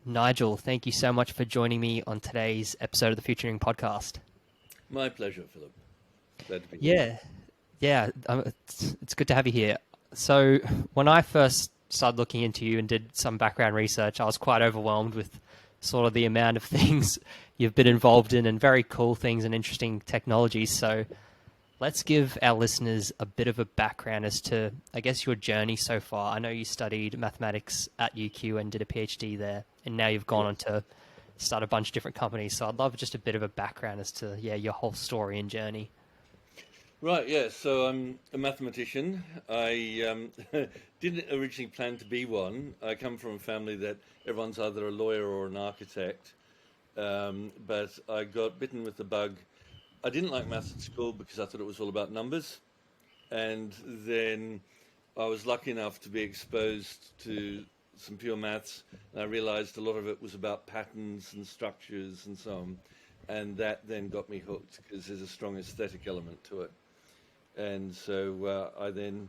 Nigel, thank you so much for joining me on today's episode of the Futureneering podcast. My pleasure, Philip. Glad to be here. It's good to have you here. So, when I first started looking into you and did some background research, I was quite overwhelmed with sort of the amount of things you've been involved in and very cool things and interesting technologies. So, let's give our listeners a bit of a background as to, I guess, your journey so far. I know you studied mathematics at UQ and did a PhD there, and now you've gone on Yes. to start a bunch of different companies. So I'd love just a bit of a background as to, your whole story and journey. Right, yeah. So I'm a mathematician. I didn't originally plan to be one. I come from a family that everyone's either a lawyer or an architect. But I got bitten with the bug. I didn't like maths at school because I thought it was all about numbers. And then I was lucky enough to be exposed to some pure maths, and I realized a lot of it was about patterns and structures and so on. And that then got me hooked because there's a strong aesthetic element to it. And so I then,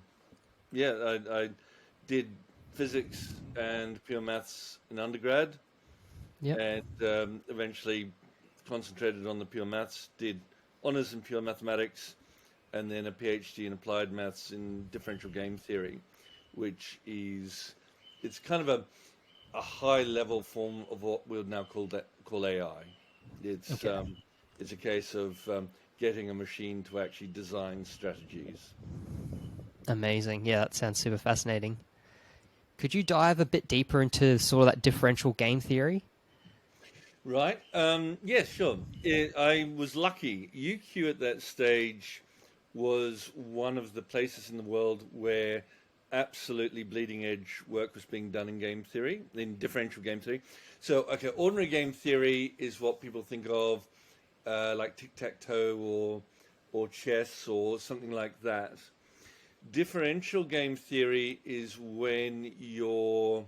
I did physics and pure maths in undergrad, Yep. and eventually concentrated on the pure maths, did honors in pure mathematics, and then a PhD in applied maths in differential game theory, which is it's kind of a high level form of what we would now call AI. It's Okay. it's a case of getting a machine to actually design strategies. Amazing. Yeah, that sounds super fascinating. Could you dive a bit deeper into sort of that differential game theory? Right. Yes, sure. I was lucky. UQ at that stage was one of the places in the world where absolutely bleeding edge work was being done in game theory, in differential game theory. So, okay, ordinary game theory is what people think of like tic-tac-toe or chess or something like that. Differential game theory is when you're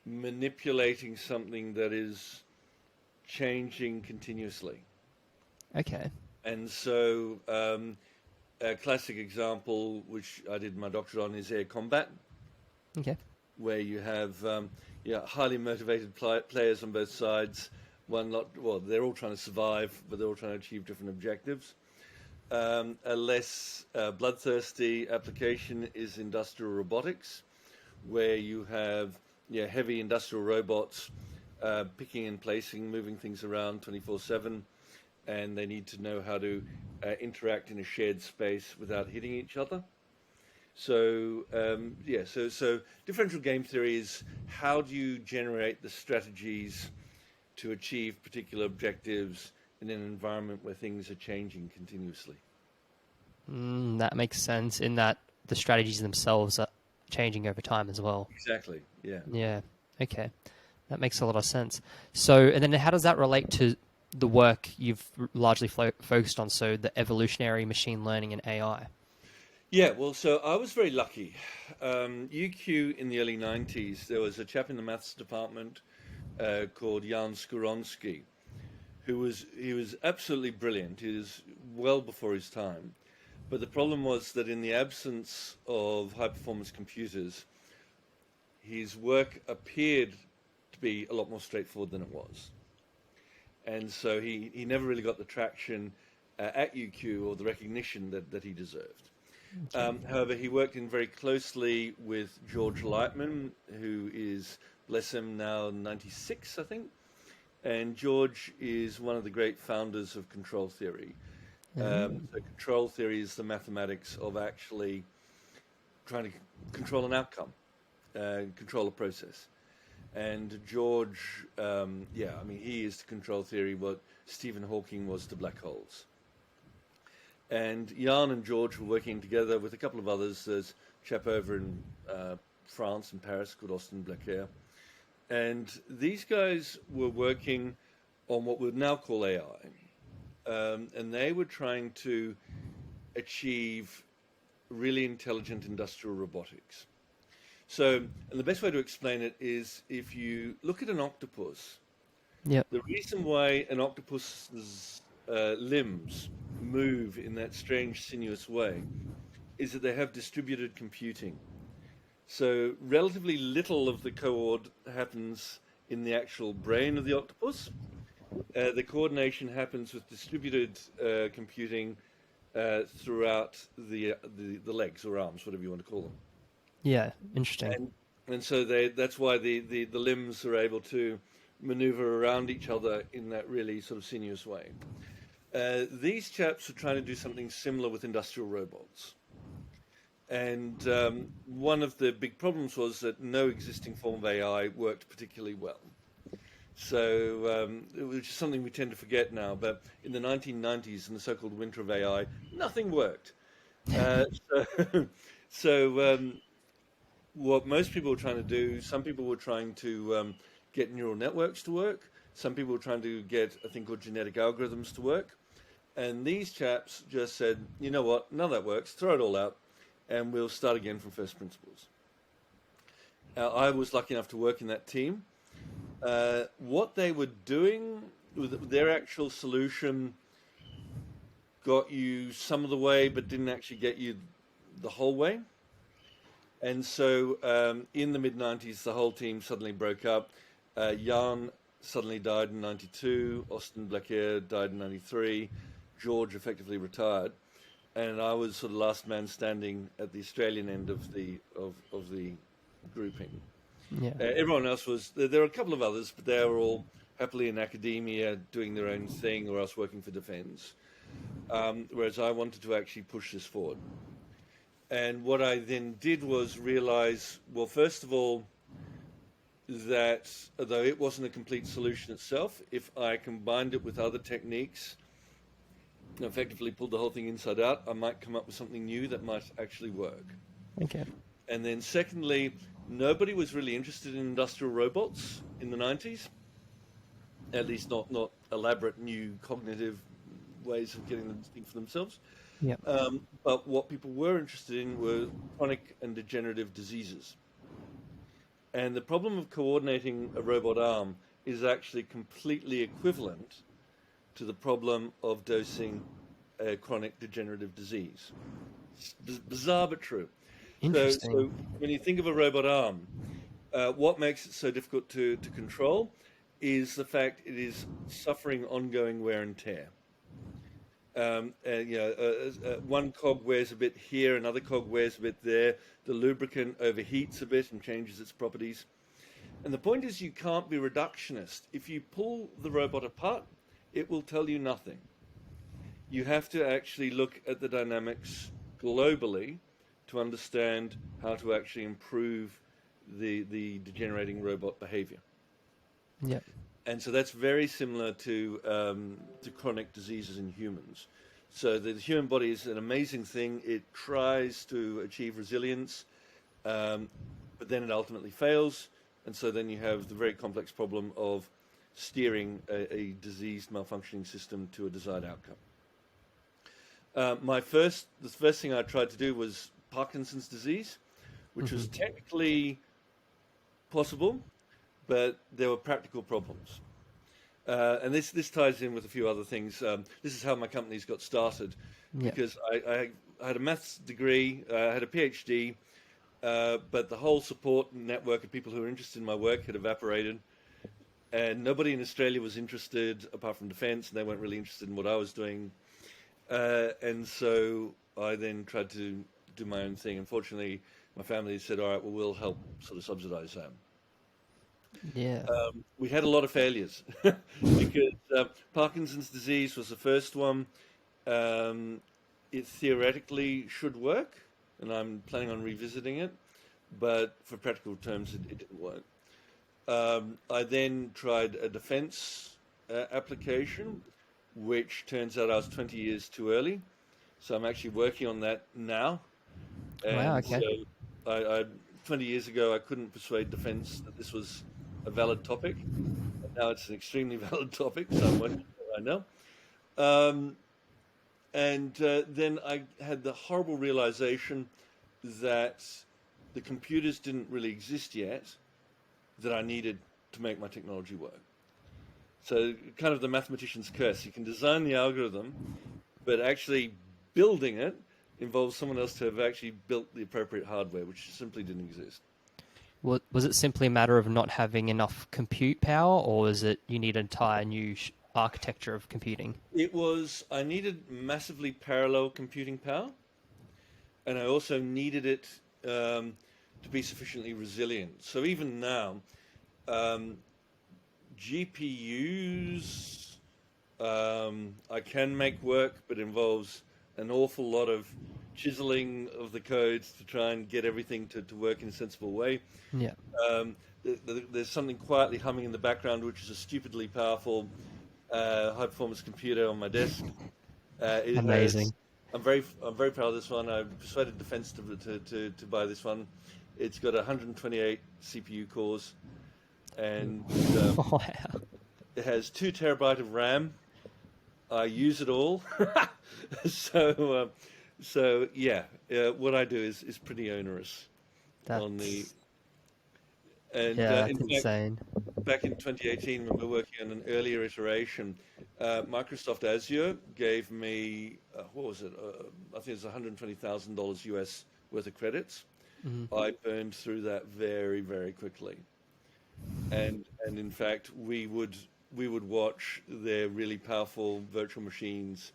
manipulating something that is changing continuously. Okay. And so, a classic example, which I did my doctorate on, is air combat, Okay. where you have highly motivated players on both sides. One lot, well, they're all trying to survive, but they're all trying to achieve different objectives. A less bloodthirsty application is industrial robotics, where you have heavy industrial robots picking and placing, moving things around 24/7, and they need to know how to interact in a shared space without hitting each other. So so differential game theory is how do you generate the strategies to achieve particular objectives in an environment where things are changing continuously. That makes sense in that the strategies themselves are changing over time as well. Exactly. Yeah. Yeah. Okay. That makes a lot of sense. So, and then how does that relate to the work you've largely focused on? So, the evolutionary machine learning and AI. Yeah, well, so I was very lucky. UQ in the early 90s, there was a chap in the maths department called Jan Skoronsky, he was absolutely brilliant. He was well before his time. But the problem was that in the absence of high performance computers, his work appeared to be a lot more straightforward than it was. And so he never really got the traction at UQ or the recognition that he deserved. Okay. However, he worked in very closely with George Lightman, who is, bless him, now 96, I think. And George is one of the great founders of control theory. So control theory is the mathematics of actually trying to control an outcome, control a process. And George, I mean, he is to control theory what Stephen Hawking was to black holes. And Jan and George were working together with a couple of others. There's a chap over in France, in Paris, called Austin Blaquer. And these guys were working on what we would now call AI. And they were trying to achieve really intelligent industrial robotics. So, and the best way to explain it is if you look at an octopus, Yep. the reason why an octopus's limbs move in that strange sinuous way is that they have distributed computing. So relatively little of the code happens in the actual brain of the octopus. The coordination happens with distributed computing throughout the legs or arms, whatever you want to call them. Yeah, interesting. And so that's why the limbs are able to maneuver around each other in that really sort of sinuous way. These chaps are trying to do something similar with industrial robots. And one of the big problems was that no existing form of AI worked particularly well. So, which is something we tend to forget now, but in the 1990s, in the so-called winter of AI, nothing worked. So, so what most people were trying to do, some people were trying to get neural networks to work. Some people were trying to get a thing called genetic algorithms to work. And these chaps just said, you know what, none of that works, throw it all out, and we'll start again from first principles. I was lucky enough to work in that team. What they were doing, their actual solution got you some of the way, but didn't actually get you the whole way. And so in the mid-90s, the whole team suddenly broke up. Jan suddenly died in 92. Austin Blaquier died in 93. George effectively retired. And I was sort of last man standing at the Australian end of the grouping. Yeah. Everyone else was, there were a couple of others, but they were all happily in academia doing their own thing or else working for defense. Whereas I wanted to actually push this forward. And what I then did was realize, well, first of all, that although it wasn't a complete solution itself, if I combined it with other techniques, effectively pulled the whole thing inside out, I might come up with something new that might actually work. Okay. And then secondly, nobody was really interested in industrial robots in the 90s, at least not elaborate new cognitive ways of getting them to think for themselves. Yeah. But what people were interested in were chronic and degenerative diseases. And the problem of coordinating a robot arm is actually completely equivalent to the problem of dosing a chronic degenerative disease. It's bizarre but true. Interesting. So when you think of a robot arm, what makes it so difficult to control is the fact it is suffering ongoing wear and tear. One cog wears a bit here, another cog wears a bit there. The lubricant overheats a bit and changes its properties. And the point is you can't be reductionist. If you pull the robot apart, it will tell you nothing. You have to actually look at the dynamics globally to understand how to actually improve the degenerating robot behavior. Yeah. And so that's very similar to chronic diseases in humans. So the human body is an amazing thing. It tries to achieve resilience, but then it ultimately fails. And so then you have the very complex problem of steering a diseased, malfunctioning system to a desired outcome. The first thing I tried to do was Parkinson's disease, which was technically possible, but there were practical problems. And this ties in with a few other things. This is how my companies got started, because I had a maths degree, I had a PhD, but the whole support network of people who were interested in my work had evaporated. And nobody in Australia was interested, apart from defense, and they weren't really interested in what I was doing. And so I then tried to do my own thing. Unfortunately, my family said, all right, well, we'll help sort of subsidize that. Yeah. We had a lot of failures because Parkinson's disease was the first one. It theoretically should work, and I'm planning on revisiting it, but for practical terms, it didn't work. I then tried a defense application, which turns out I was 20 years too early. So I'm actually working on that now. And Wow, okay. so 20 years ago, I couldn't persuade defense that this was a valid topic. And now it's an extremely valid topic, so I'm working on it right now. Then I had the horrible realization that the computers didn't really exist yet that I needed to make my technology work. So kind of the mathematician's curse. You can design the algorithm, but actually building it involves someone else to have actually built the appropriate hardware, which simply didn't exist. Was it simply a matter of not having enough compute power, or was it you need an entire new architecture of computing? I needed massively parallel computing power, and I also needed it to be sufficiently resilient. So even now, um, GPUs I can make work, but involves an awful lot of chiseling of the codes to try and get everything to work in a sensible way. Yeah, Um, there's something quietly humming in the background, which is a stupidly powerful high performance computer on my desk. It has. amazing. I'm very proud of this one. I persuaded Defence to buy this one. It's got 128 CPU cores, and Wow, it has 2 terabyte of RAM. I use it all, so yeah. What I do is pretty onerous on the. that's And yeah, in that's fact, insane. back in 2018, when we were working on an earlier iteration, Microsoft Azure gave me, what was it? I think it's $120,000 US worth of credits. Mhm. I burned through that very, very quickly. And in fact, we would watch their really powerful virtual machines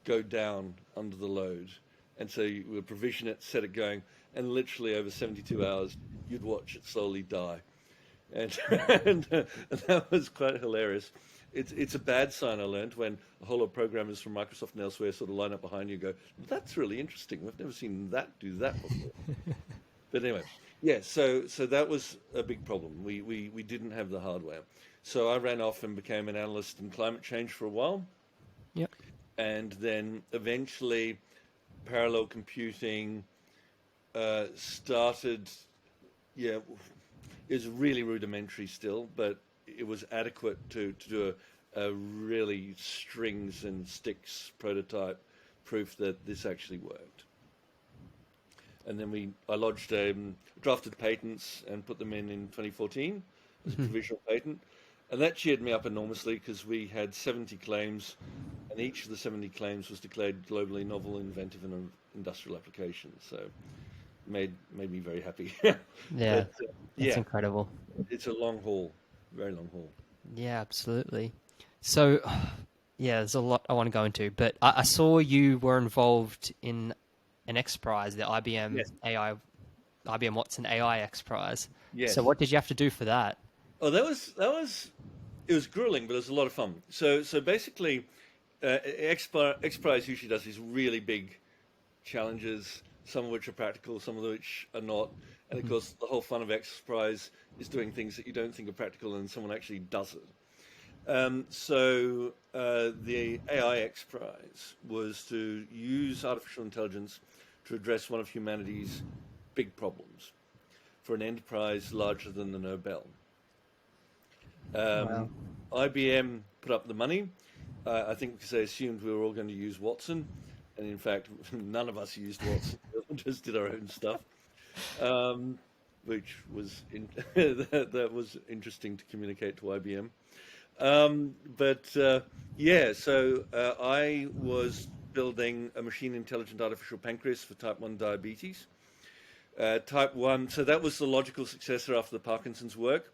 go down under the load. And so you would provision it, set it going, and literally over 72 hours, you'd watch it slowly die. And, and that was quite hilarious. It's a bad sign, I learned, when a whole lot of programmers from Microsoft and elsewhere sort of line up behind you and go, that's really interesting. We've never seen that do that before. But anyway, yeah, so that was a big problem. We didn't have the hardware. So I ran off and became an analyst in climate change for a while. Yep. And then eventually parallel computing started, yeah, it was really rudimentary still, but it was adequate to do a really strings and sticks prototype proof that this actually worked. And then I lodged drafted patents and put them in 2014 as a provisional patent. And that cheered me up enormously because we had 70 claims, and each of the 70 claims was declared globally novel, inventive, and industrial applications. So made me very happy. Yeah, But that's yeah, incredible. it's a long haul, very long haul. Yeah, absolutely. So, yeah, there's a lot I want to go into, but I saw you were involved in an X Prize, the Yes, IBM Watson AI XPRIZE. So, yes. what did you have to do for that? Oh, that was it was grueling, but it was a lot of fun. So basically, X Prize usually does these really big challenges, some of which are practical, some of which are not. And of Mhm. course, the whole fun of X Prize is doing things that you don't think are practical, and someone actually does it. The AI X Prize was to use artificial intelligence to address one of humanity's big problems for an enterprise larger than the Nobel. Wow. Um, IBM put up the money, I think because they assumed we were all going to use Watson, and in fact, none of us used Watson. We just did our own stuff, um, which was that was interesting to communicate to IBM. But yeah, so I was building a machine intelligent artificial pancreas for type 1 diabetes. Type 1, so that was the logical successor after the Parkinson's work.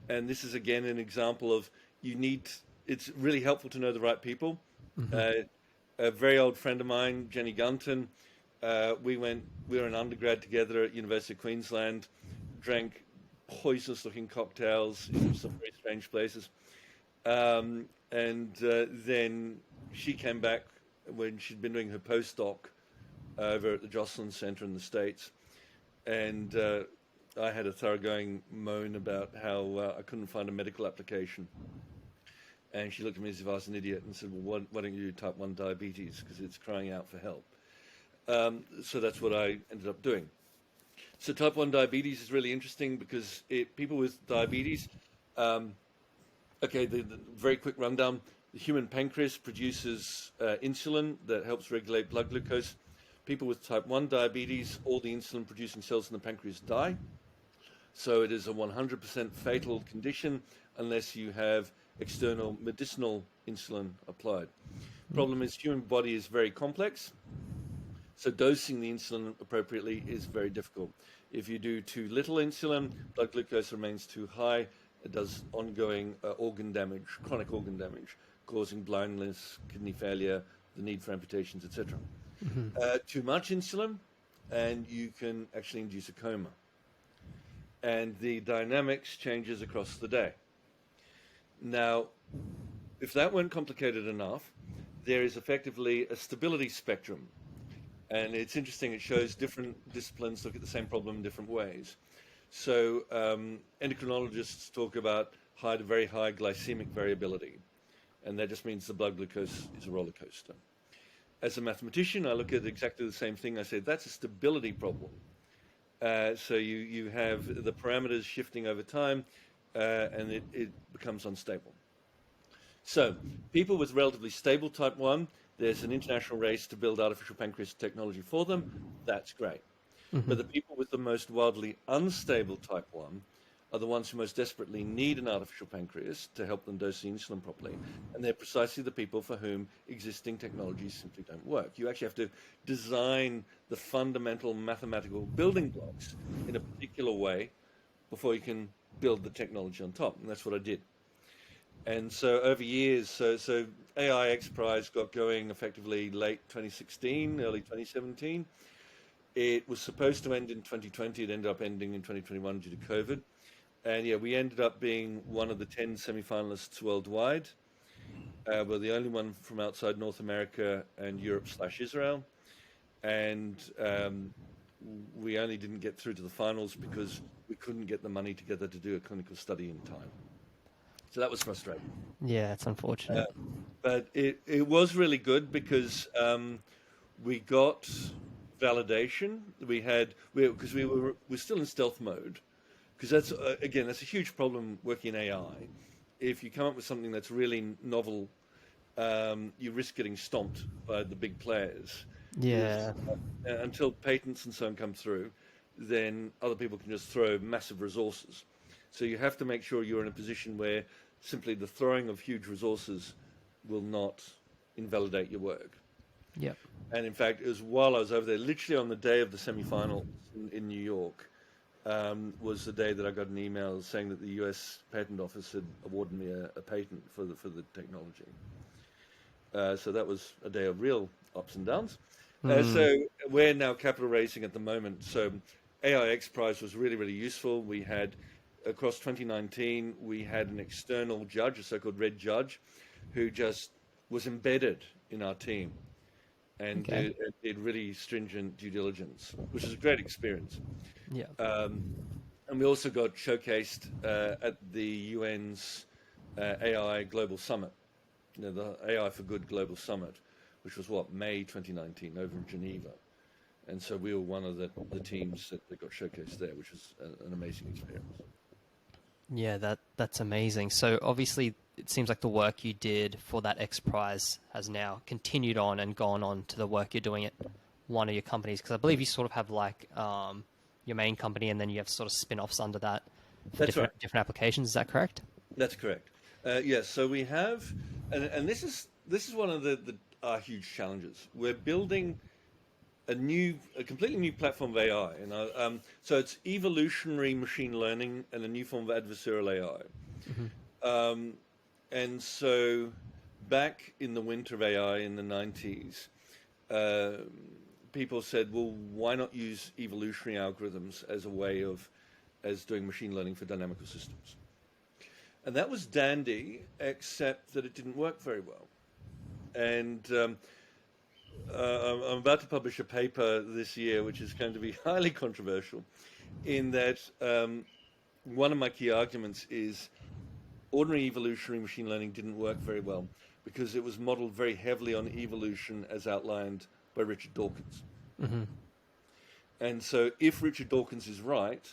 And this is again an example of it's really helpful to know the right people. Hmm. Uh, a very old friend of mine, Jenny Gunton, we were in undergrad together at University of Queensland, drank poisonous looking cocktails in some very strange places. And then she came back when she'd been doing her postdoc over at the Joslin Center in the States. And I had a thoroughgoing moan about how I couldn't find a medical application. And she looked at me as if I was an idiot and said, well, why don't you do type 1 diabetes? Because it's crying out for help. So that's what I ended up doing. So type 1 diabetes is really interesting because people with diabetes, okay, the very quick rundown. The human pancreas produces insulin that helps regulate blood glucose. People with type 1 diabetes, all the insulin producing cells in the pancreas die. So it is a 100% fatal condition unless you have external medicinal insulin applied. Yep. Problem is, human body is very complex, so dosing the insulin appropriately is very difficult. If you do too little insulin, blood glucose remains too high. It does ongoing organ damage, chronic organ damage, causing blindness, kidney failure, the need for amputations, etc. Too much insulin, and you can actually induce a coma. And the dynamics changes across the day. Now, if that weren't complicated enough, there is effectively a stability spectrum. And it's interesting, it shows different disciplines look at the same problem in different ways. So endocrinologists talk about high to very high glycemic variability. And that just means the blood glucose is a roller coaster. As a mathematician, I look at exactly the same thing. I say that's a stability problem. So you have the parameters shifting over time, and it becomes unstable. So people with relatively stable type 1, there's an international race to build artificial pancreas technology for them. That's great. But the people with the most wildly unstable type 1 are the ones who most desperately need an artificial pancreas to help them dose the insulin properly. And they're precisely the people for whom existing technologies simply don't work. You actually have to design the fundamental mathematical building blocks in a particular way before you can build the technology on top. And that's what I did. And so over years, so AI XPRIZE got going effectively late 2016, early 2017. It was supposed to end in 2020. It ended up ending in 2021 due to COVID. And yeah, we ended up being one of the 10 semi-finalists worldwide. We're the only one from outside North America and Europe/Israel. And we only didn't get through to the finals because we couldn't get the money together to do a clinical study in time. So that was frustrating. Yeah, it's unfortunate. But it was really good because we got validation. Because we're still in stealth mode. Because that's, again, that's a huge problem working in AI. If you come up with something that's really novel, you risk getting stomped by the big players. Yeah. Until patents and so on come through, then other people can just throw massive resources. So you have to make sure you're in a position where simply the throwing of huge resources will not invalidate your work. Yep. And in fact, it was while I was over there, literally on the day of the semi-final in New York, was the day that I got an email saying that the US Patent Office had awarded me a patent for the technology. So that was a day of real ups and downs. So we're now capital raising at the moment. So AI XPRIZE was really, really useful. We had, across 2019, we had an external judge, a so-called red judge, who just was embedded in our team and did really stringent due diligence, which was a great experience. Yeah. And we also got showcased at the UN's AI Global Summit, the AI for Good Global Summit, which was May 2019 over in Geneva. And so we were one of the teams that got showcased there, which was an amazing experience. Yeah, that's amazing. So obviously it seems like the work you did for that X Prize has now continued on and gone on to the work you're doing at one of your companies, because I believe you sort of have like your main company and then you have sort of spin-offs under that for different applications. Is that correct? That's correct. Yes, so we have, and this is one of our huge challenges. We're building a completely new platform of AI. So it's evolutionary machine learning and a new form of adversarial AI. And so back in the winter of AI in the 90s, people said, well, why not use evolutionary algorithms as a way as doing machine learning for dynamical systems? And that was dandy, except that it didn't work very well. And I'm about to publish a paper this year, which is going to be highly controversial, in that one of my key arguments is ordinary evolutionary machine learning didn't work very well because it was modeled very heavily on evolution as outlined by Richard Dawkins. And so if Richard Dawkins is right,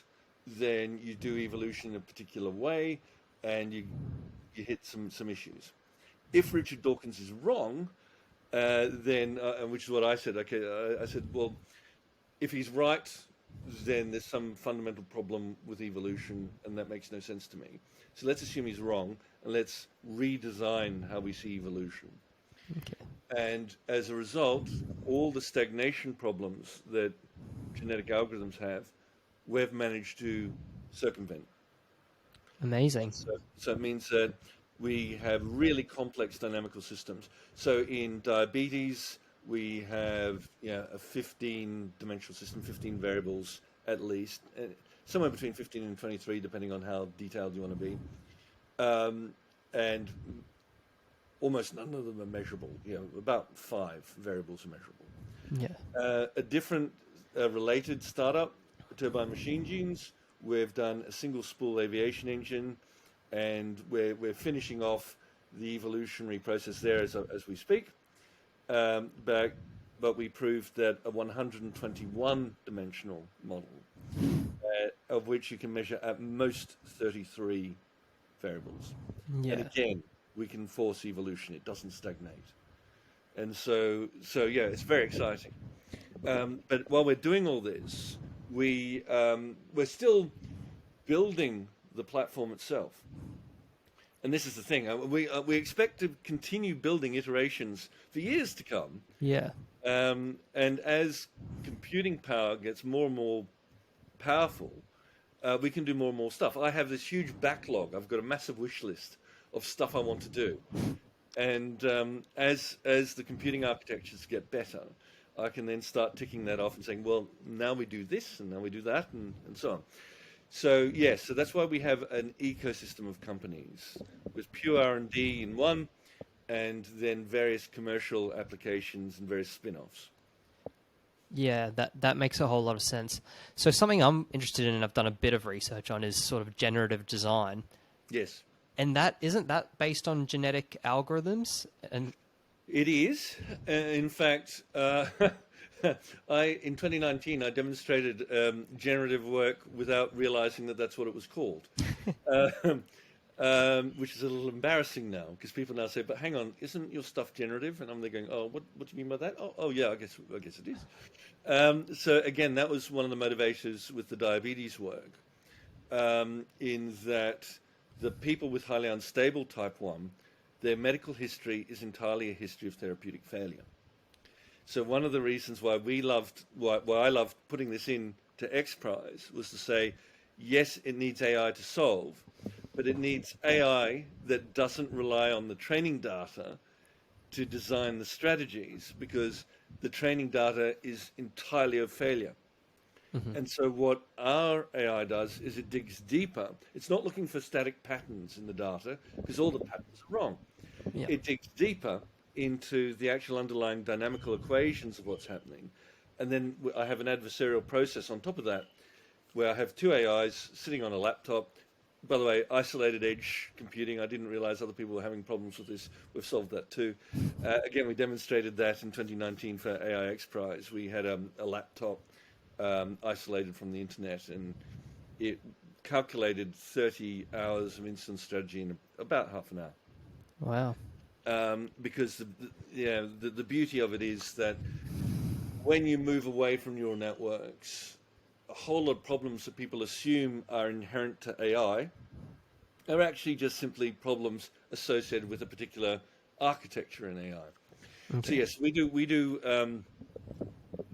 then you do evolution in a particular way and you hit some issues. If Richard Dawkins is wrong, then, which is what I said, I said, well, if he's right, then there's some fundamental problem with evolution, and that makes no sense to me. So let's assume he's wrong, and let's redesign how we see evolution. And as a result, all the stagnation problems that genetic algorithms have we've managed to circumvent. Amazing. So it means that we have really complex dynamical systems. So in diabetes, we have a 15-dimensional system, 15 variables at least, somewhere between 15 and 23, depending on how detailed you want to be. And almost none of them are measurable. About 5 variables are measurable. Yeah. A different related startup, Turbine MachineGenes, we've done a single spool aviation engine, and we're finishing off the evolutionary process there as we speak. But we proved that a 121-dimensional model, of which you can measure at most 33 variables. Yeah. And again, we can force evolution. It doesn't stagnate. And so yeah, it's very exciting. But while we're doing all this, we're still building the platform itself. And this is the thing. We expect to continue building iterations for years to come. Yeah. And as computing power gets more and more powerful, we can do more and more stuff. I have this huge backlog. I've got a massive wish list of stuff I want to do. And as the computing architectures get better, I can then start ticking that off and saying, well, now we do this, and now we do that, and so on. So yes, so that's why we have an ecosystem of companies with pure R&D in one, and then various commercial applications and various spin-offs. Yeah, that makes a whole lot of sense. So something I'm interested in and I've done a bit of research on is sort of generative design. Yes. And isn't that based on genetic algorithms? And it is. In fact, in 2019, I demonstrated generative work without realizing that that's what it was called, which is a little embarrassing now because people now say, "But hang on, isn't your stuff generative?" And I'm there going, "Oh, what do you mean by that?" Oh, yeah, I guess it is. So again, that was one of the motivators with the diabetes work, in that the people with highly unstable type 1, their medical history is entirely a history of therapeutic failure. So one of the reasons why I loved putting this in to XPRIZE was to say, yes, it needs AI to solve, but it needs AI that doesn't rely on the training data to design the strategies, because the training data is entirely of failure. And so what our AI does is it digs deeper. It's not looking for static patterns in the data, because all the patterns are wrong. yeah. It digs deeper into the actual underlying dynamical equations of what's happening. And then I have an adversarial process on top of that, where I have 2 AIs sitting on a laptop. By the way, isolated edge computing, I didn't realize other people were having problems with this. We've solved that too. Again, we demonstrated that in 2019 for AI XPRIZE. We had a laptop isolated from the internet, and it calculated 30 hours of instance strategy in about half an hour. Wow. Because the beauty of it is that when you move away from neural networks, a whole lot of problems that people assume are inherent to AI are actually just simply problems associated with a particular architecture in AI. Okay. So yes, we do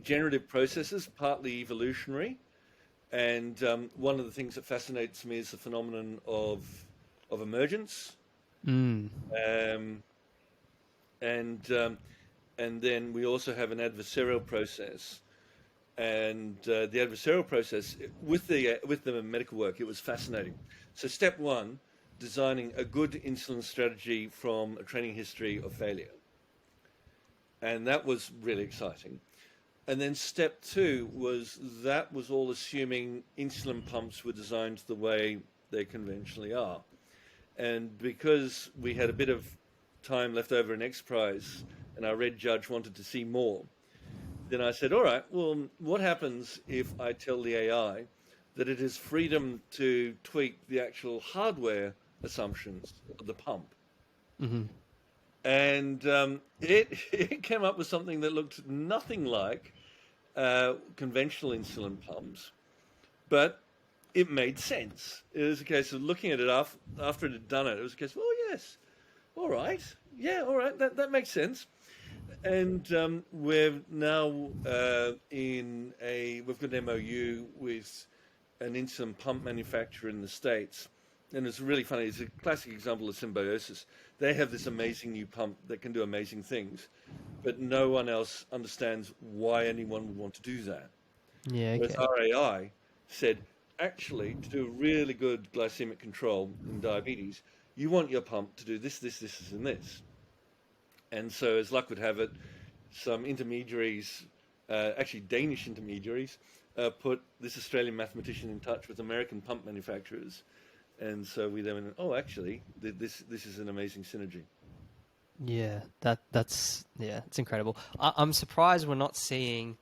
generative processes, partly evolutionary, and one of the things that fascinates me is the phenomenon of emergence. And then we also have an adversarial process, and the adversarial process with the medical work, it was fascinating. So step 1, designing a good insulin strategy from a training history of failure, and that was really exciting. And then step 2 was all assuming insulin pumps were designed the way they conventionally are. And because we had a bit of time left over in XPRIZE and our red judge wanted to see more, then I said, all right, well, what happens if I tell the AI that it has freedom to tweak the actual hardware assumptions of the pump? And it came up with something that looked nothing like conventional insulin pumps, but it made sense. It was a case of looking at it after it had done it. It was a case of, oh yes, all right, yeah, all right, that makes sense. And we're now we've got an MOU with an insulin pump manufacturer in the States. And it's really funny. It's a classic example of symbiosis. They have this amazing new pump that can do amazing things, but no one else understands why anyone would want to do that. Yeah, Whereas okay. our AI said, actually, to do really good glycemic control in diabetes, you want your pump to do this, this, this, and this. And so, as luck would have it, some intermediaries, actually Danish intermediaries, put this Australian mathematician in touch with American pump manufacturers. And so we then went, oh, actually, this is an amazing synergy. Yeah, that's it's incredible. I'm surprised we're not seeing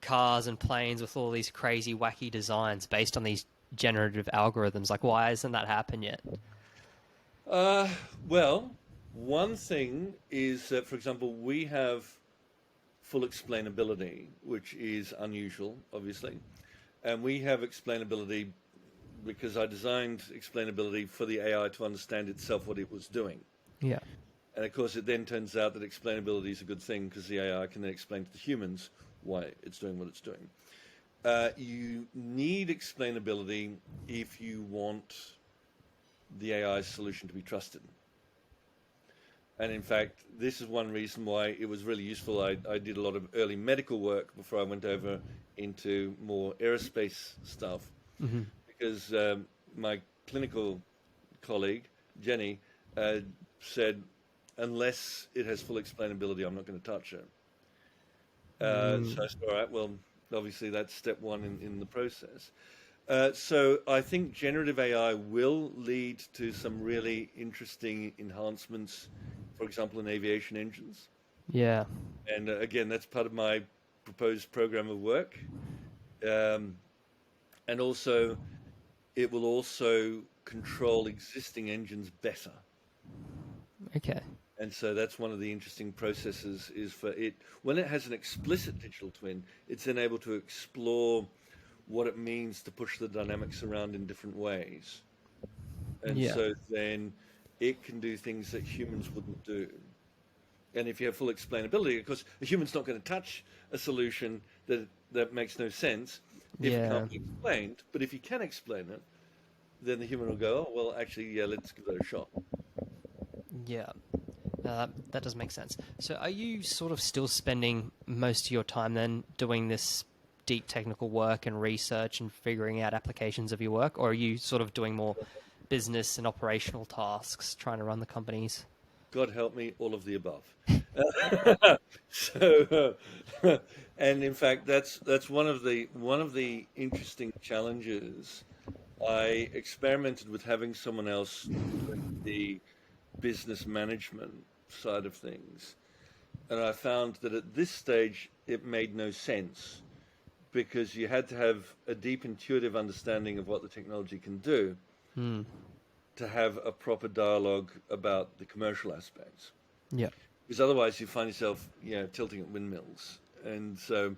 cars and planes with all these crazy, wacky designs based on these generative algorithms. Like, why hasn't that happened yet? Well, one thing is that, for example, we have full explainability, which is unusual, obviously. And we have explainability because I designed explainability for the AI to understand itself what it was doing. Yeah. And of course, it then turns out that explainability is a good thing because the AI can then explain to the humans why it's doing what it's doing. You need explainability if you want the AI solution to be trusted. And in fact, this is one reason why it was really useful. I did a lot of early medical work before I went over into more aerospace stuff, because my clinical colleague, Jenny, said, unless it has full explainability, I'm not going to touch it. So I said, all right, well, obviously that's step one in the process. So I think generative AI will lead to some really interesting enhancements, for example, in aviation engines. Yeah. And again, that's part of my proposed program of work. And also, it will also control existing engines better. Okay. And so that's one of the interesting processes is for it. When it has an explicit digital twin, it's then able to explore what it means to push the dynamics around in different ways. And Yeah. so then it can do things that humans wouldn't do. And if you have full explainability, of course, a human's not going to touch a solution that makes no sense if it Yeah. can't be explained. But if you can explain it, then the human will go, oh, well, actually, yeah, let's give that a shot. Yeah. That does make sense. So are you sort of still spending most of your time then doing this deep technical work and research and figuring out applications of your work, or are you sort of doing more business and operational tasks, trying to run the companies? God help me, all of the above. So, and in fact, that's one of the interesting challenges. I experimented with having someone else doing the business management side of things, and I found that at this stage it made no sense because you had to have a deep intuitive understanding of what the technology can do to have a proper dialogue about the commercial aspects. Yeah. Because otherwise you find yourself, tilting at windmills. And so,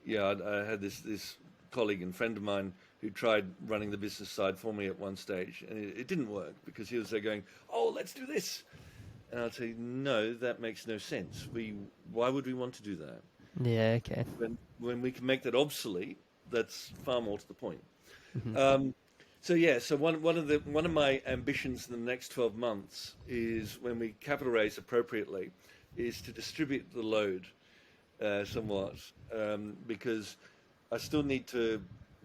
I had this colleague and friend of mine who tried running the business side for me at one stage, and it didn't work because he was there going, "Oh, let's do this," and I'd say, "No, that makes no sense. Why would we want to do that? Yeah. Okay. When we can make that obsolete, that's far more to the point." Mm-hmm. So one of my ambitions in the next 12 months is when we capital raise appropriately, is to distribute the load somewhat, because I still need to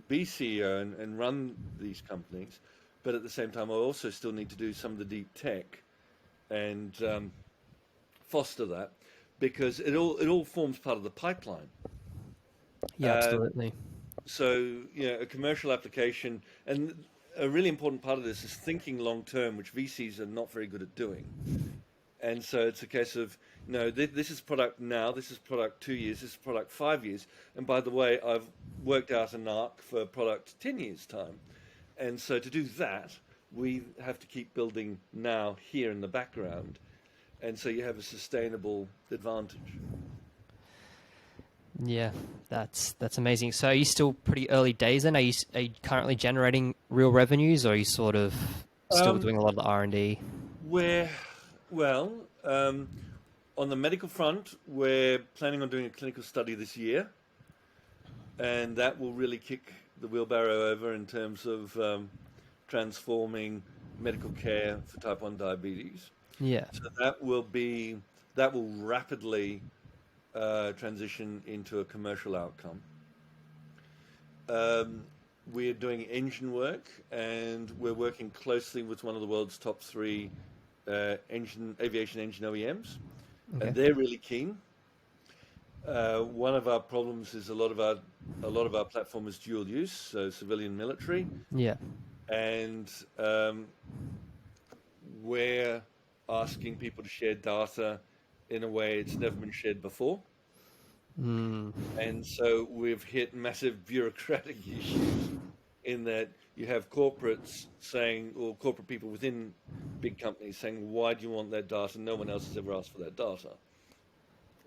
be CEO and run these companies, but at the same time I also still need to do some of the deep tech and foster that because it all forms part of the pipeline. Yeah. Absolutely. So, a commercial application, and a really important part of this is thinking long term, which VCs are not very good at doing. And so it's a case of, this is product now, this is product 2 years, this is product 5 years. And by the way, I've worked out an arc for product 10 years' time. And so to do that, we have to keep building now here in the background. And so you have a sustainable advantage. Yeah, that's amazing. So are you still pretty early days then? Are you currently generating real revenues, or are you sort of still Um, doing a lot of the R&D? Well, on the medical front, we're planning on doing a clinical study this year, and that will really kick the wheelbarrow over in terms of transforming medical care for type 1 diabetes. Yeah. So that will rapidly transition into a commercial outcome. We're doing engine work, and we're working closely with one of the world's top three aviation engine OEMs, Okay. and they're really keen. One of our problems is a lot of our platform is dual use, so civilian, military, Yeah. and we're asking people to share data in a way it's never been shared before. Mm. And so we've hit massive bureaucratic issues in that you have corporates saying, or corporate people within big companies saying, why do you want that data? No one else has ever asked for that data.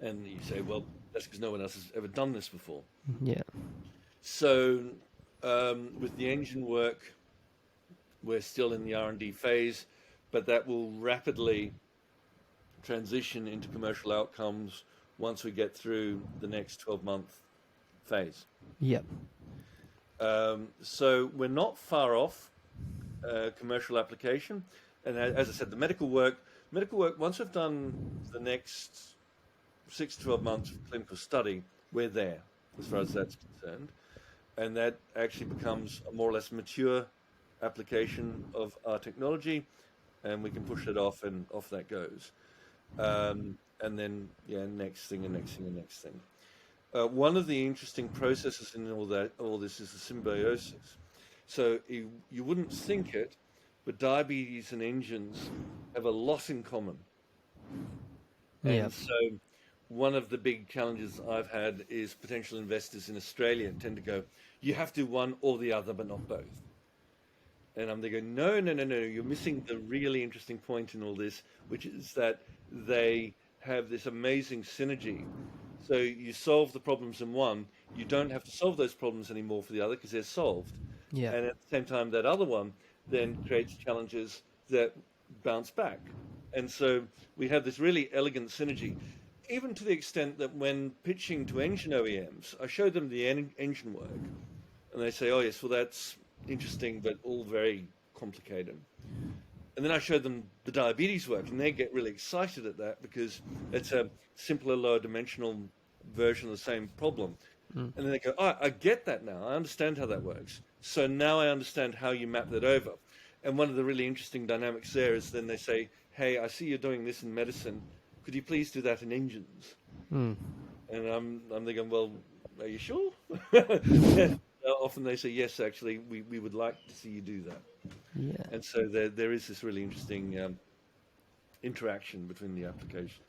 And you say, well, that's because no one else has ever done this before. Yeah. So with the engine work, we're still in the R&D phase, but that will rapidly transition into commercial outcomes once we get through the next 12-month phase. Yep. So we're not far off commercial application. And as I said, the medical work, once we've done the next 6 to 12 months of clinical study, we're there as far as that's concerned. And that actually becomes a more or less mature application of our technology, and we can push it off, and off that goes. And then, next thing and next thing and next thing. One of the interesting processes in all this is the symbiosis. So you wouldn't think it, but diabetes and engines have a lot in common. Yeah. And so one of the big challenges I've had is potential investors in Australia tend to go, you have to do one or the other, but not both. And I'm there going, no, you're missing the really interesting point in all this, which is that they have this amazing synergy. So you solve the problems in one, you don't have to solve those problems anymore for the other because they're solved. Yeah. And at the same time, that other one then creates challenges that bounce back. And so we have this really elegant synergy, even to the extent that when pitching to engine OEMs, I show them the engine work, and they say, oh yes, well that's interesting, but all very complicated. And then I show them the diabetes work, and they get really excited at that because it's a simpler, lower dimensional version of the same problem. And then they go, oh, I get that now. I understand how that works. So now I understand how you map that over. And one of the really interesting dynamics there is then they say, hey, I see you're doing this in medicine. Could you please do that in engines? And I'm thinking, well, are you sure? Often they say, yes, actually, we would like to see you do that. Yeah. And so there is this really interesting interaction between the applications.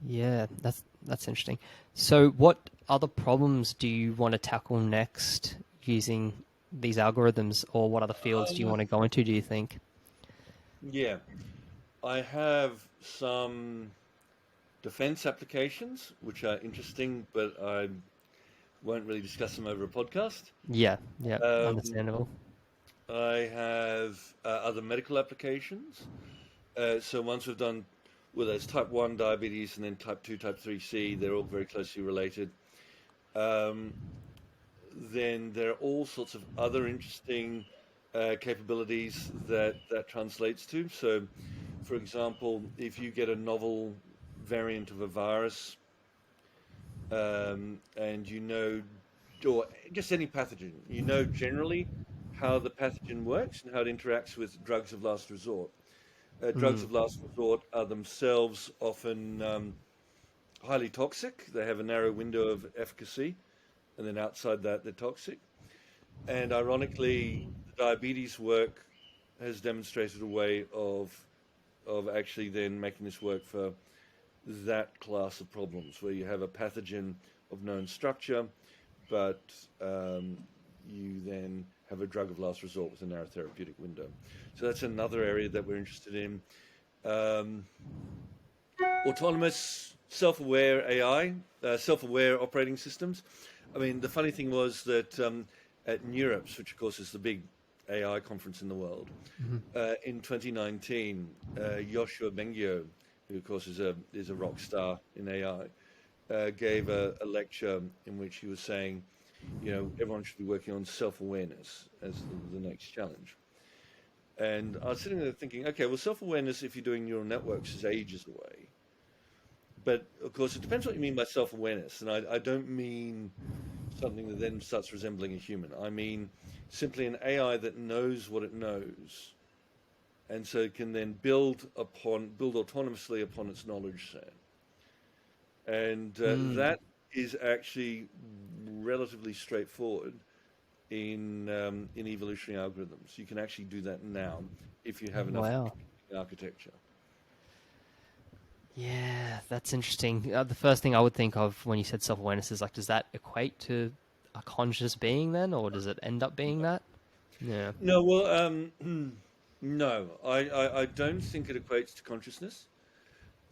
Yeah, that's interesting. So what other problems do you want to tackle next using these algorithms, or what other fields do you want to go into, do you think? Yeah, I have some defense applications, which are interesting, but I won't really discuss them over a podcast. Yeah, Um, understandable. I have other medical applications. So once we've done, well, there's type 1 diabetes and then type 2, type 3C, they're all very closely related. Then there are all sorts of other interesting capabilities that translates to. So, for example, if you get a novel variant of a virus, and you know, or just any pathogen, you know generally how the pathogen works and how it interacts with drugs of last resort. Drugs of last resort are themselves often highly toxic. They have a narrow window of efficacy, and then outside that, they're toxic. And ironically, the diabetes work has demonstrated a way of actually then making this work for that class of problems, where you have a pathogen of known structure, but you then have a drug of last resort with a narrow therapeutic window. So that's another area that we're interested in. Autonomous, self-aware AI, self-aware operating systems. I mean, the funny thing was that at Neuromathix, which of course is the big AI conference in the world, in 2019, Yoshua Bengio, who of course is a rock star in AI, gave a lecture in which he was saying, everyone should be working on self-awareness as the next challenge. And I was sitting there thinking, okay, well, self-awareness, if you're doing neural networks, is ages away. But of course, it depends what you mean by self-awareness. And I don't mean something that then starts resembling a human. I mean simply an AI that knows what it knows, and so it can then build autonomously upon its knowledge set. And that is actually relatively straightforward in evolutionary algorithms. You can actually do that now if you have enough Wow. architecture. Yeah, that's interesting. The first thing I would think of when you said self-awareness is like, does that equate to a conscious being then, or does it end up being that? Yeah. No, well, no, I don't think it equates to consciousness.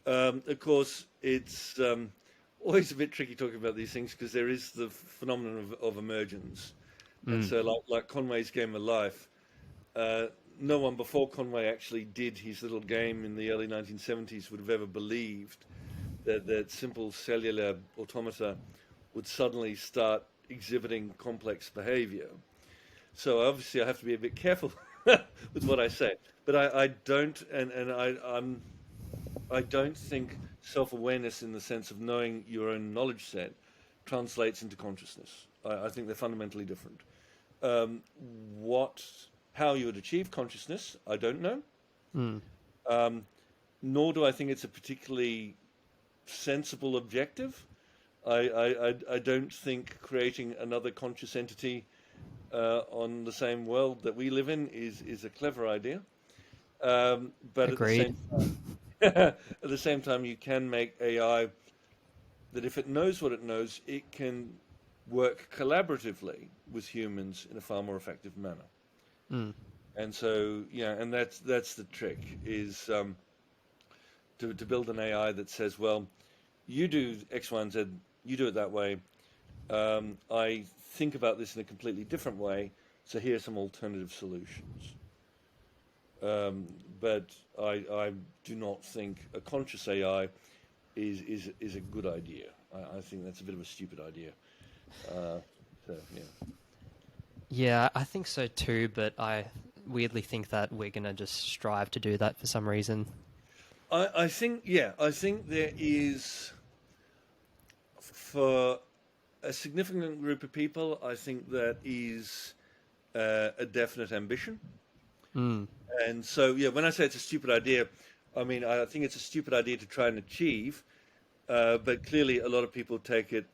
Of course, it's always a bit tricky talking about these things because there is the phenomenon of emergence. And so, like Conway's Game of Life, no one before Conway actually did his little game in the early 1970s would have ever believed that simple cellular automata would suddenly start exhibiting complex behavior. So obviously, I have to be a bit careful with what I say. But I don't, I don't think self-awareness in the sense of knowing your own knowledge set translates into consciousness. I think they're fundamentally different. Um, how you would achieve consciousness, I don't know. Nor do I think it's a particularly sensible objective. I don't think creating another conscious entity on the same world that we live in is a clever idea. But Agreed. at the same time, you can make AI that if it knows what it knows, it can work collaboratively with humans in a far more effective manner. And so, and that's the trick is to build an AI that says, well, you do X, Y, and Z, you do it that way. I think about this in a completely different way, so here are some alternative solutions. But I do not think a conscious AI is a good idea. I think that's a bit of a stupid idea. So, yeah. Yeah, I think so too, but I weirdly think that we're going to just strive to do that for some reason. I think there is, for a significant group of people, I think that is a definite ambition. And so, when I say it's a stupid idea, I mean, I think it's a stupid idea to try and achieve, but clearly a lot of people take it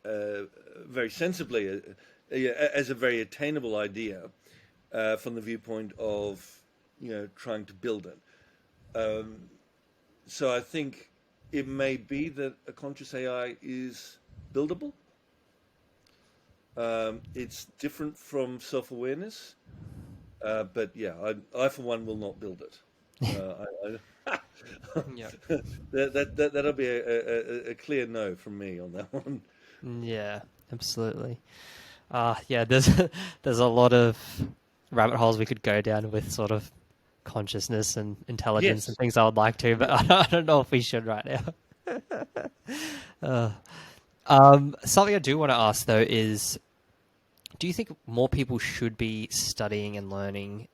very sensibly as a very attainable idea from the viewpoint of, trying to build it. So I think it may be that a conscious AI is buildable. It's different from self-awareness, but I for one will not build it. Yeah. That'll be a clear no from me on that one. Yeah, absolutely. Yeah, there's a lot of rabbit holes we could go down with sort of consciousness and intelligence and Yes. things I would like to, but I don't know if we should right now. Something I do want to ask though is, do you think more people should be studying and learning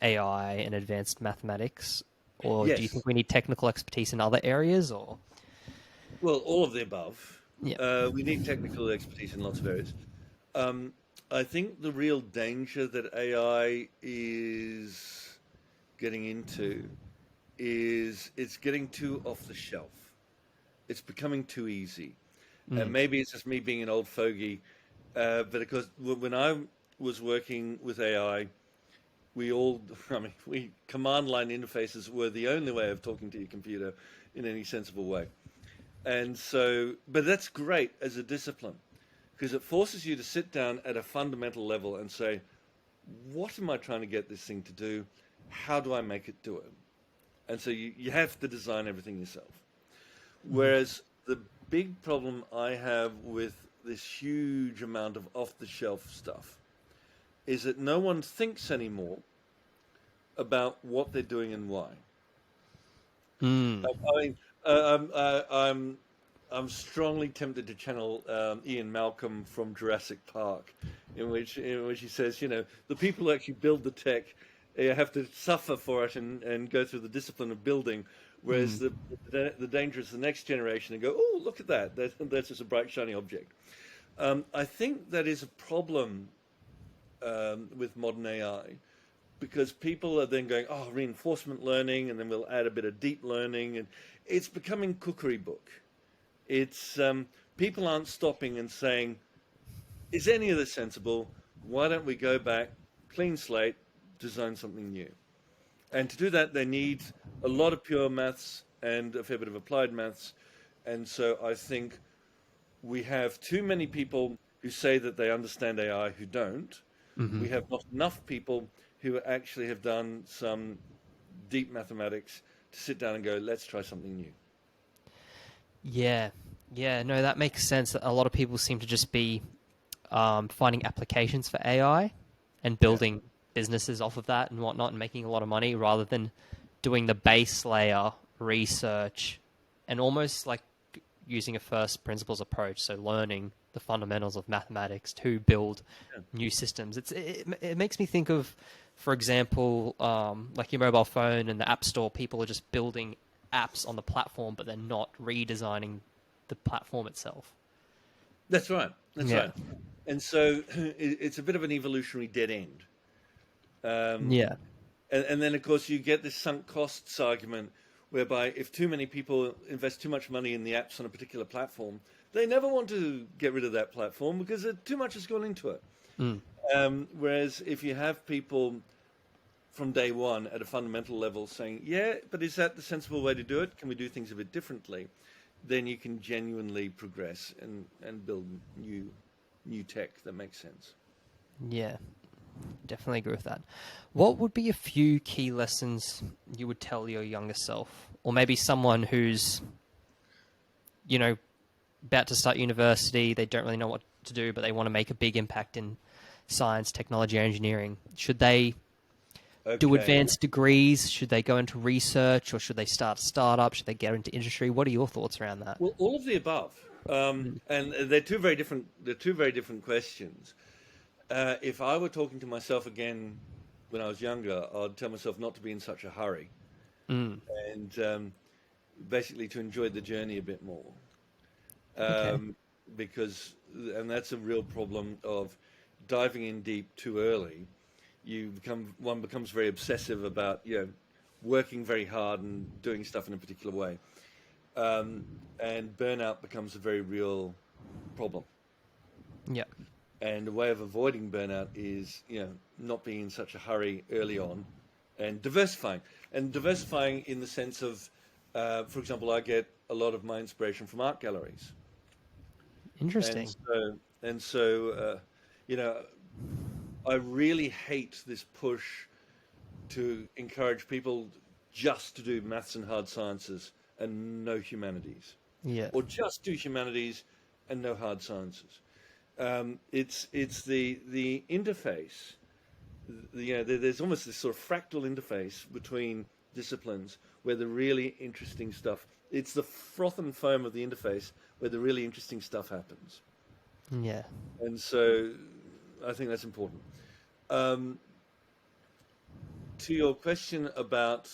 AI and advanced mathematics, or do you Yes. think we need technical expertise in other areas? Or Well, all of the above. yeah, We need technical expertise in lots of areas. I think the real danger that AI is getting into is it's getting too off the shelf. It's becoming too easy. And maybe it's just me being an old fogey, but because when I was working with AI, command line interfaces were the only way of talking to your computer in any sensible way. And so, but that's great as a discipline because it forces you to sit down at a fundamental level and say, what am I trying to get this thing to do? How do I make it do it? And so you have to design everything yourself. Whereas the big problem I have with this huge amount of off-the-shelf stuff is that no one thinks anymore about what they're doing and why. I mean, I'm strongly tempted to channel Ian Malcolm from Jurassic Park, in which he says, the people who actually build the tech have to suffer for it and go through the discipline of building, whereas the danger is the next generation and go, oh, look at that, that's just a bright shiny object. I think that is a problem with modern AI, because people are then going, oh, reinforcement learning, and then we'll add a bit of deep learning, and it's becoming cookery book. It's people aren't stopping and saying, is any of this sensible? Why don't we go back, clean slate, design something new? And to do that, they need a lot of pure maths and a fair bit of applied maths. And so I think we have too many people who say that they understand AI who don't. We have not enough people who actually have done some deep mathematics to sit down and go, let's try something new. Yeah, no, that makes sense. A lot of people seem to just be finding applications for AI and building businesses off of that and whatnot and making a lot of money, rather than doing the base layer research and almost like using a first principles approach, so learning the fundamentals of mathematics to build new systems. It makes me think of, for example, like your mobile phone and the App Store. People are just building apps on the platform, but they're not redesigning the platform itself. That's right. That's right. And so it's a bit of an evolutionary dead end. And then, of course, you get this sunk costs argument, whereby if too many people invest too much money in the apps on a particular platform, they never want to get rid of that platform because too much has gone into it. Whereas if you have people from day one at a fundamental level saying, yeah, but is that the sensible way to do it? Can we do things a bit differently? Then you can genuinely progress and build new tech that makes sense. Yeah, definitely agree with that. What would be a few key lessons you would tell your younger self, or maybe someone who's, about to start university, they don't really know what to do, but they want to make a big impact in science, technology, or engineering? Should they do advanced degrees? Should they go into research, or should they start a startup? Should they get into industry? What are your thoughts around that? Well, all of the above, and they're two very different. They're two very different questions. If I were talking to myself again when I was younger, I'd tell myself not to be in such a hurry, and basically to enjoy the journey a bit more. Because that's a real problem of diving in deep too early. One becomes very obsessive about working very hard and doing stuff in a particular way, and burnout becomes a very real problem. Yeah. And a way of avoiding burnout is not being in such a hurry early on, and diversifying in the sense of, for example, I get a lot of my inspiration from art galleries. Interesting. And so I really hate this push to encourage people just to do maths and hard sciences and no humanities. Yeah. Or just do humanities and no hard sciences. It's the interface. There's almost this sort of fractal interface between disciplines where the really interesting stuff. It's the froth and foam of the interface where the really interesting stuff happens. Yeah. And so I think that's important. To your question about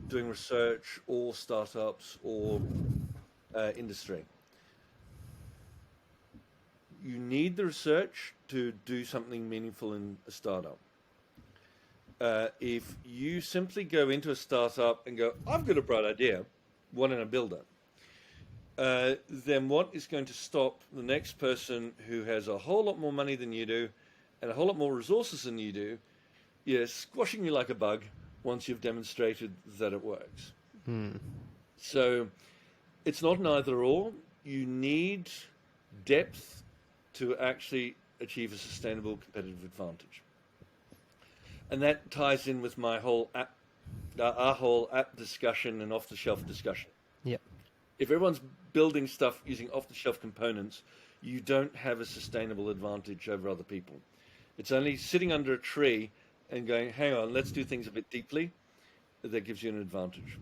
doing research or startups or industry, you need the research to do something meaningful in a startup. If you simply go into a startup and go, I've got a bright idea, why don't I build it? Then what is going to stop the next person who has a whole lot more money than you do and a whole lot more resources than you do, squashing you like a bug once you've demonstrated that it works. So it's not an either or. You need depth to actually achieve a sustainable competitive advantage. And that ties in with my whole our whole app discussion and off-the-shelf discussion. Yep. If everyone's building stuff using off-the-shelf components, you don't have a sustainable advantage over other people. It's only sitting under a tree and going, hang on, let's do things a bit deeply, that gives you an advantage.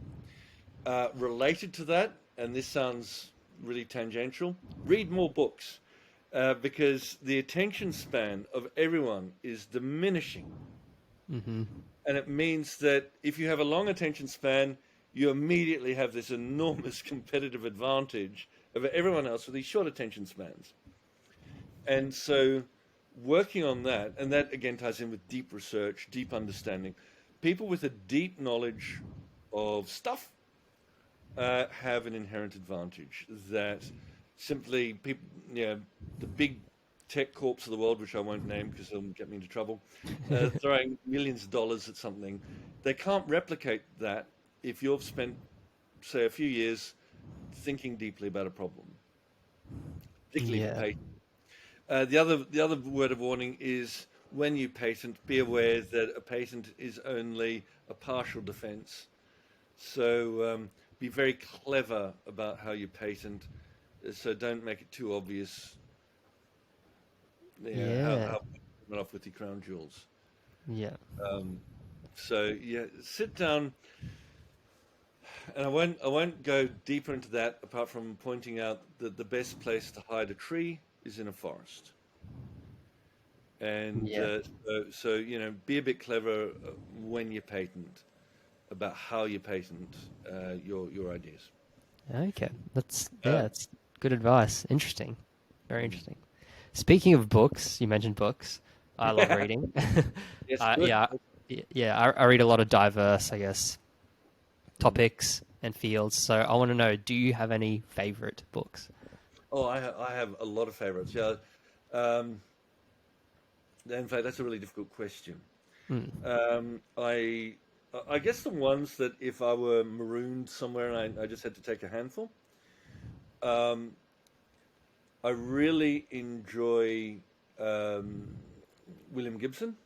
Related to that, and this sounds really tangential. Read more books because the attention span of everyone is diminishing. And it means that if you have a long attention span, you immediately have this enormous competitive advantage over everyone else with these short attention spans. And so working on that, and that again ties in with deep research, deep understanding. People with a deep knowledge of stuff have an inherent advantage that simply people, the big tech corps of the world, which I won't name because they'll get me into trouble, throwing millions of dollars at something, they can't replicate that if you've spent, say, a few years thinking deeply about a problem, particularly for Yeah. patent. The other word of warning is when you patent, be aware that a patent is only a partial defense. So be very clever about how you patent. So don't make it too obvious. Yeah. How run off with the crown jewels. Yeah. So yeah, sit down, and I won't go deeper into that apart from pointing out that the best place to hide a tree is in a forest. And Yeah. so be a bit clever when you patent about how you patent your ideas. Okay. That's Uh, that's good advice. Interesting. Very interesting. Speaking of books, you mentioned books. I love reading. yes, good. Yeah, yeah. I read a lot of diverse, I guess, topics and fields. So I want to know: do you have any favorite books? Oh, I have a lot of favorites. Yeah. Um, in fact, that's a really difficult question. Mm. I guess the ones that if I were marooned somewhere and I just had to take a handful, um, I really enjoy um, William Gibson,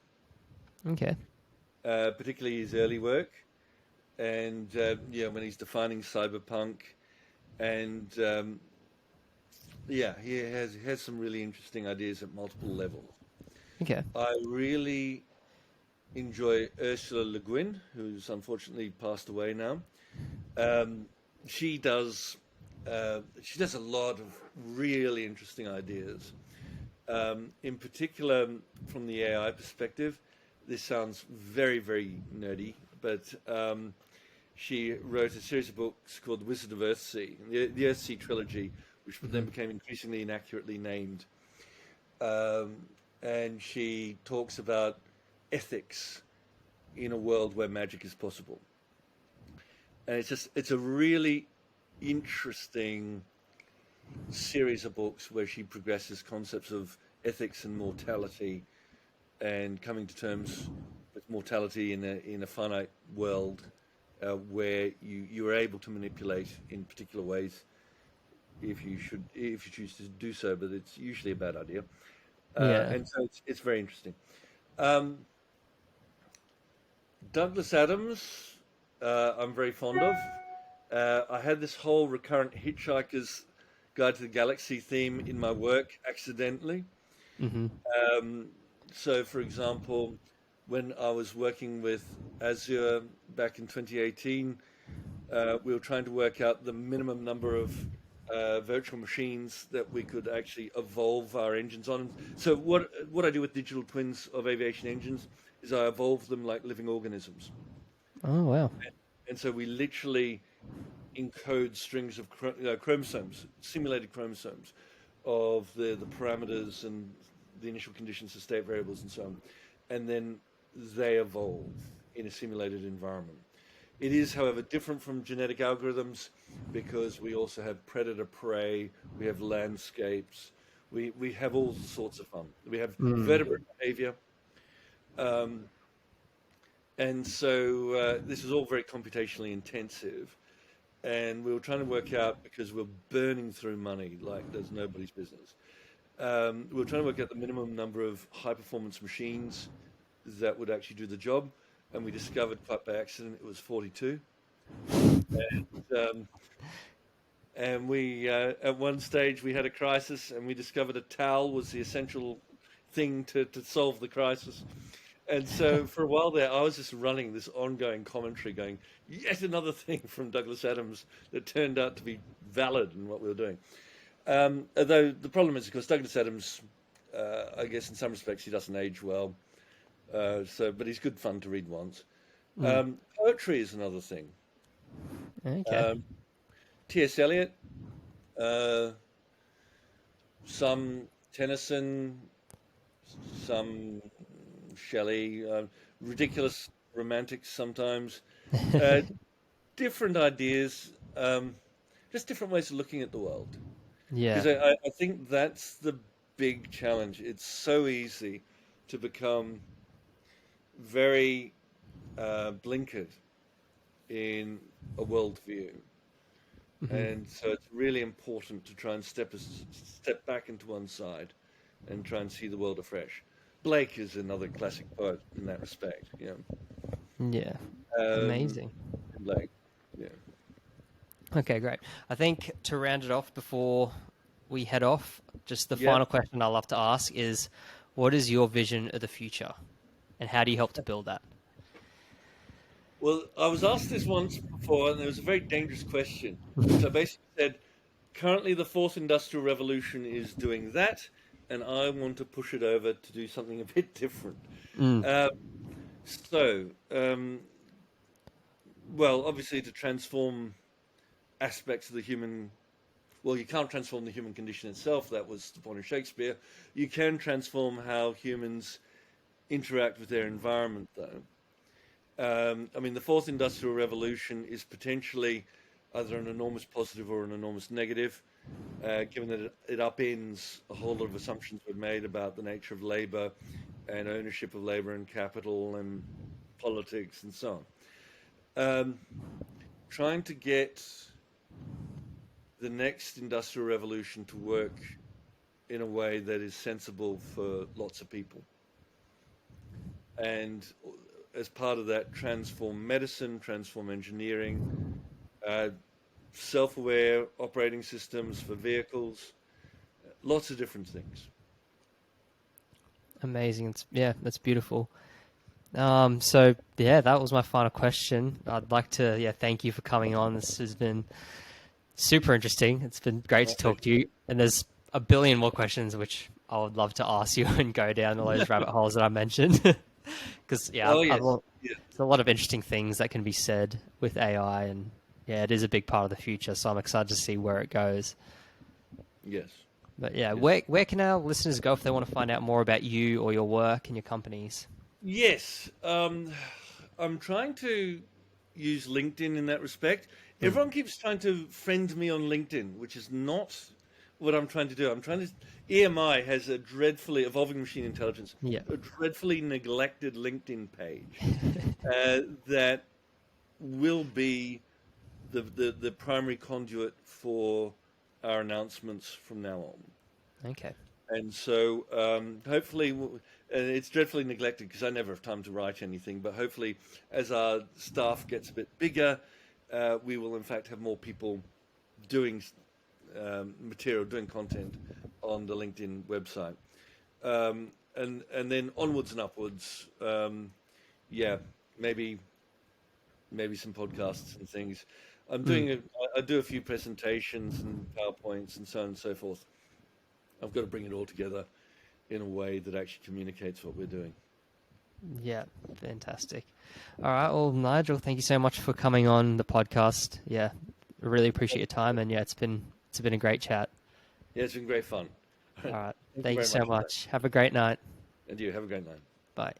Okay. particularly his early work, and when he's defining cyberpunk, and he has some really interesting ideas at multiple levels. Okay. I really enjoy Ursula Le Guin, who's unfortunately passed away now. Um, she does she does a lot of really interesting ideas. In particular, from the AI perspective, this sounds very, very nerdy, but she wrote a series of books called The Wizard of Earthsea, the Earthsea trilogy, which then became increasingly inaccurately named. Um, and she talks about ethics in a world where magic is possible. And it's a really interesting series of books where she progresses concepts of ethics and mortality and coming to terms with mortality in a finite world where you are able to manipulate in particular ways if you choose to do so, but it's usually a bad idea. Yeah. And so it's very interesting. Um, Douglas Adams, I'm very fond of. I had this whole recurrent Hitchhiker's Guide to the Galaxy theme in my work accidentally. Mm-hmm. Um, so, for example, when I was working with Azure back in 2018, we were trying to work out the minimum number of virtual machines that we could actually evolve our engines on. So, what I do with digital twins of aviation engines is I evolve them like living organisms. Oh wow. And so we literally encode strings of chromosomes, simulated chromosomes, of the parameters and the initial conditions, the state variables, and so on. And then they evolve in a simulated environment. It is, however, different from genetic algorithms because we also have predator-prey, we have landscapes, we have all sorts of fun. We have Mm. vertebrate behavior. Um, and so this is all very computationally intensive. And we were trying to work out, because we're burning through money like there's nobody's business. We were trying to work out the minimum number of high-performance machines that would actually do the job. And we discovered quite by accident it was 42. Um, and we, at one stage, we had a crisis and we discovered a towel was the essential thing to solve the crisis. And so for a while there, I was just running this ongoing commentary going, yet another thing from Douglas Adams that turned out to be valid in what we were doing. Although the problem is, of course, Douglas Adams, I guess in some respects, he doesn't age well. But he's good fun to read once. Poetry is another thing. Okay. Um, T.S. Eliot, some Tennyson, some Shelley, ridiculous romantics sometimes, uh, different ideas, just different ways of looking at the world. Yeah. Because I think that's the big challenge. It's so easy to become very blinkered in a worldview. And so it's really important to try and step back into one side and try and see the world afresh. Blake is another classic poet in that respect. Yeah. Um, Amazing. Blake, yeah. Okay, great. I think to round it off before we head off, just the Yeah. final question I love to ask is, what is your vision of the future, and how do you help to build that? Well, I was asked this once before, and it was a very dangerous question, which I basically said, currently the fourth industrial revolution is doing that, and I want to push it over to do something a bit different. Mm. Uh, so, well, obviously to transform aspects of the human, well, you can't transform the human condition itself. That was the point of Shakespeare. You can transform how humans interact with their environment, though. I mean, the fourth industrial revolution is potentially either an enormous positive or an enormous negative, given that it upends a whole lot of assumptions we've made about the nature of labor and ownership of labor and capital and politics and so on. Trying to get the next industrial revolution to work in a way that is sensible for lots of people. And as part of that, transform medicine, transform engineering, self-aware operating systems for vehicles, lots of different things. Amazing. That's beautiful. So yeah, that was my final question. I'd like to thank you for coming on. This has been super interesting. It's been great to talk to you. And there's a billion more questions which I would love to ask you and go down all those rabbit holes that I mentioned. Because Oh yes, yeah, there's a lot of interesting things that can be said with AI, and yeah, it is a big part of the future. So I'm excited to see where it goes. yes, But yeah, yes. where can our listeners go if they want to find out more about you or your work and your companies? Yes, I'm trying to use LinkedIn in that respect. Everyone keeps trying to friend me on LinkedIn, which is not what I'm trying to do. I'm trying to. EMI has a dreadfully evolving machine intelligence, Yeah. a dreadfully neglected LinkedIn page that will be the primary conduit for our announcements from now on. Okay. And so hopefully, and it's dreadfully neglected because I never have time to write anything, but hopefully as our staff gets a bit bigger, we will in fact have more people doing material, doing content on the LinkedIn website. And then onwards and upwards, yeah, maybe some podcasts and things. I do a few presentations and PowerPoints and so on and so forth. I've got to bring it all together in a way that actually communicates what we're doing. Yeah, fantastic. All right, well, Nigel, thank you so much for coming on the podcast. Yeah, I really appreciate your time, and yeah, it's been a great chat. Yeah, it's been great fun. All right, Thank you thank you very so much. much. Have a great night. And you have a great night. Bye.